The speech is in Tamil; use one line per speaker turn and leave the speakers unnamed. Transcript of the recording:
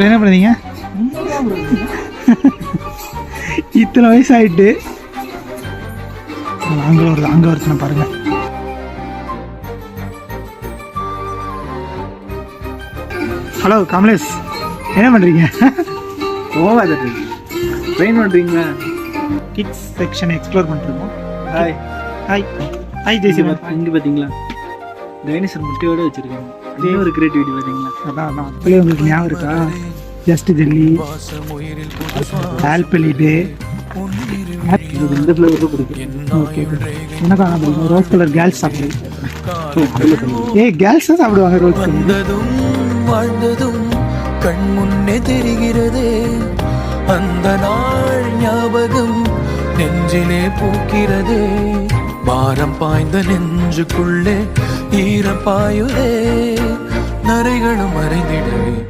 என்ன பண்ணுறீங்க? இத்தனை வயசு ஆயிட்டு அங்கே ஒருத்தனை பாருங்க. ஹலோ கமலேஷ், என்ன பண்ணுறீங்க?
ட்ரெயின் பண்ணுறீங்களா?
கிட்ஸ் செக்ஷன் எக்ஸ்ப்ளோர் பண்ணிருக்கோம்.
ஹாய்
ஹாய் ஹாய் ஜெய்சி.
இங்கே பார்த்தீங்களா டைனோசர் முட்டையோட வச்சுருக்காங்க. இன்னும் ஒரு கிரியேட்டிவிட்டி பார்த்தீங்களா?
அதான் அப்படியே உங்களுக்கு ஞாபகம் இருக்கா? ஜஸ்ட் ஜெல்லி, ஆல்பெலிடு,
இந்த ஃப்ளேவர் பிடிக்கும்.
ஓகே. எனக்கு ஆனால் பிடிக்கும் ரோஸ் கலர். கேர்ள்ஸ் சாப்பிடுது. கேர்ள்ஸ் தான் சாப்பிடுவாங்க ரோஸ் கலர்.
வாழ்ந்ததும் கண் முன்னே தெரிகிறதே, அந்த நாள் ஞாபகம் நெஞ்சிலே பூக்கிறதே. பாரம் பாய்ந்த நெஞ்சுக்குள்ளே ஈரம் பாயுதே, நரைகளும் மறைந்திடவே.